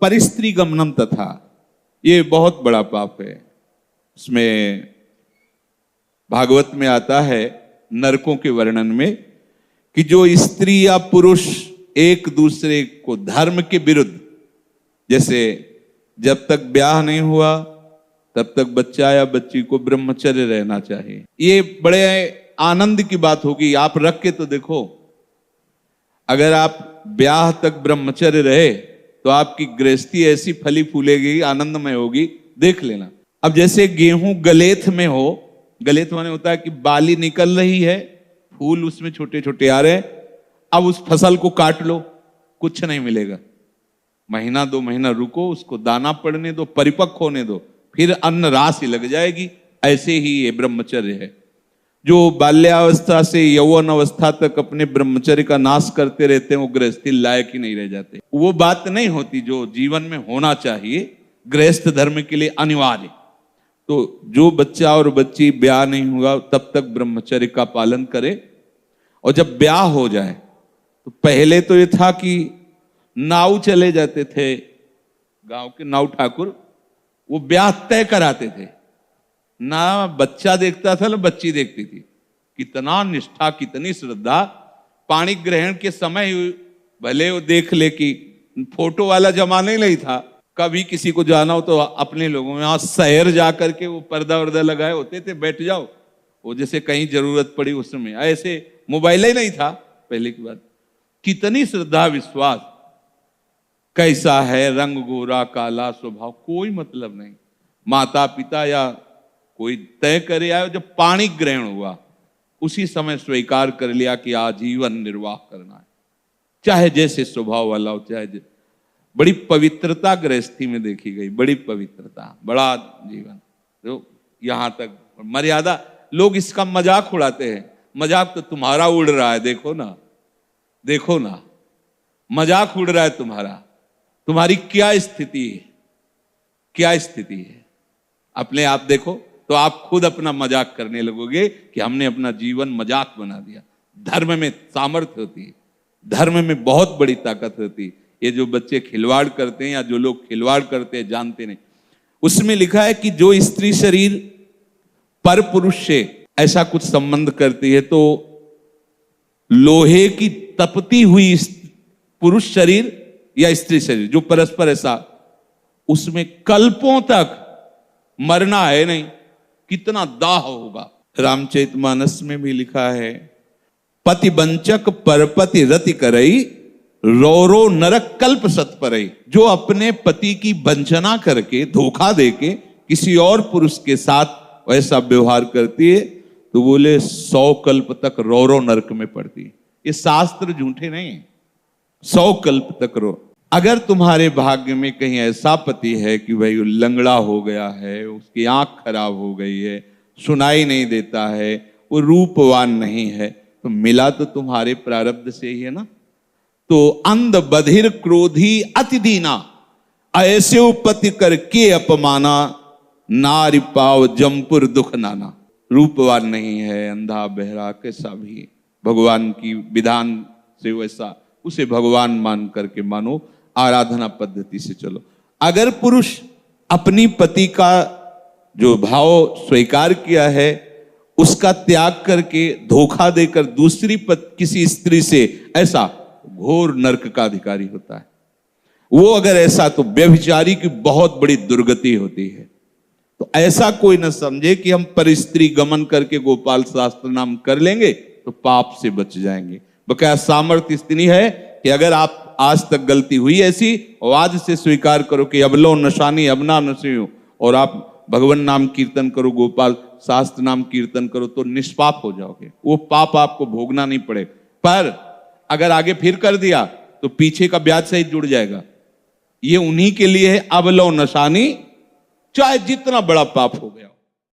परिस्त्री गमनम तथा, ये बहुत बड़ा पाप है। इसमें भागवत में आता है नरकों के वर्णन में कि जो स्त्री या पुरुष एक दूसरे को धर्म के विरुद्ध, जैसे जब तक ब्याह नहीं हुआ तब तक बच्चा या बच्ची को ब्रह्मचर्य रहना चाहिए। ये बड़े आनंद की बात होगी। आप रख के तो देखो, अगर आप ब्याह तक ब्रह्मचर्य रहे तो आपकी गृहस्थी ऐसी फली फूलेगी, आनंदमय होगी, देख लेना। अब जैसे गेहूं गलेथ में हो, गलेथ माने होता है कि बाली निकल रही है, फूल उसमें छोटे छोटे आ रहे हैं, अब उस फसल को काट लो, कुछ नहीं मिलेगा। महीना 2 महीना रुको, उसको दाना पड़ने दो, परिपक्व होने दो, फिर अन्न राशि लग जाएगी। ऐसे ही ये ब्रह्मचर्य है। जो बाल्यावस्था से यौवन अवस्था तक अपने ब्रह्मचर्य का नाश करते रहते हैं, वो गृहस्थी लायक ही नहीं रह जाते। वो बात नहीं होती जो जीवन में होना चाहिए, गृहस्थ धर्म के लिए अनिवार्य। तो जो बच्चा और बच्ची ब्याह नहीं हुआ तब तक ब्रह्मचर्य का पालन करे, और जब ब्याह हो जाए तो पहले तो ये था कि नाव चले जाते थे, गांव के नाव ठाकुर, वो ब्याह तय कराते थे। ना बच्चा देखता था ना बच्ची देखती थी। कितना निष्ठा, कितनी श्रद्धा। पाणी ग्रहण के समय भले वो देख ले कि फोटो वाला जमाना ही नहीं था, कभी किसी को जाना हो तो अपने लोगों में यहाँ शहर जा करके वो पर्दा वर्दा लगाए होते थे, बैठ जाओ, वो जैसे कहीं जरूरत पड़ी उस समय। ऐसे मोबाइल ही नहीं था पहले की बात। कितनी श्रद्धा विश्वास, कैसा है रंग गोरा काला स्वभाव, कोई मतलब नहीं। माता पिता या कोई तय करे आए, जब पाणी ग्रहण हुआ उसी समय स्वीकार कर लिया कि आजीवन निर्वाह करना है, चाहे जैसे स्वभाव वाला हो, चाहे बड़ी पवित्रता गृहस्थी में देखी गई, बड़ी पवित्रता, बड़ा जीवन। तो यहां तक मर्यादा, लोग इसका मजाक उड़ाते हैं। मजाक तो तुम्हारा उड़ रहा है, देखो ना, देखो ना, मजाक उड़ रहा है तुम्हारा। तुम्हारी क्या स्थिति है, क्या स्थिति है, अपने आप देखो तो आप खुद अपना मजाक करने लगोगे कि हमने अपना जीवन मजाक बना दिया। धर्म में सामर्थ्य होती है, धर्म में बहुत बड़ी ताकत होती है। ये जो बच्चे खिलवाड़ करते हैं या जो लोग खिलवाड़ करते हैं जानते नहीं। उसमें लिखा है कि जो स्त्री शरीर पर पुरुष से ऐसा कुछ संबंध करती है तो लोहे की तपती हुई पुरुष शरीर या स्त्री शरीर जो परस्पर ऐसा, उसमें कल्पों तक मरना है नहीं। कितना दाह होगा। रामचरितमानस में भी लिखा है, पति वंचक परपति रति करई, रौरो नरक कल्प सत परई। जो अपने पति की वंचना करके, धोखा देके किसी और पुरुष के साथ ऐसा व्यवहार करती है तो बोले 100 कल्प तक रौरो नरक में पड़ती है। ये शास्त्र झूठे नहीं है। 100 कल्प तक रो। अगर तुम्हारे भाग्य में कहीं ऐसा पति है कि भाई लंगड़ा हो गया है, उसकी आंख खराब हो गई है, सुनाई नहीं देता है, वो रूपवान नहीं है, तो मिला तो तुम्हारे प्रारब्ध से ही है ना। तो अंध बधिर क्रोधी अति दीना, ऐसे उपति करके अपमाना, नारी पाव जमपुर दुख नाना। रूपवान नहीं है, अंधा बहरा कैसा भी, भगवान की विधान से वैसा, उसे भगवान मान करके मानो, आराधना पद्धति से चलो। अगर पुरुष अपनी पति का जो भाव स्वीकार किया है उसका त्याग करके धोखा देकर दूसरी किसी स्त्री से, ऐसा घोर नरक का अधिकारी होता है वो। अगर ऐसा तो व्यभिचारी की बहुत बड़ी दुर्गति होती है। तो ऐसा कोई न समझे कि हम परिस्त्री गमन करके गोपाल शास्त्र नाम कर लेंगे तो पाप से बच जाएंगे। बकाया सामर्थ्य इतनी है कि अगर आप आज तक गलती हुई ऐसी, और आज से स्वीकार करो कि अबलो नशानी अबना नशो, और आप भगवान नाम कीर्तन करो, गोपाल शास्त्र नाम कीर्तन करो, तो निष्पाप हो जाओगे। वो पाप आपको भोगना नहीं पड़े। पर अगर आगे फिर कर दिया तो पीछे का ब्याज सहित जुड़ जाएगा। ये उन्हीं के लिए है, अबलो नशानी, चाहे जितना बड़ा पाप हो गया।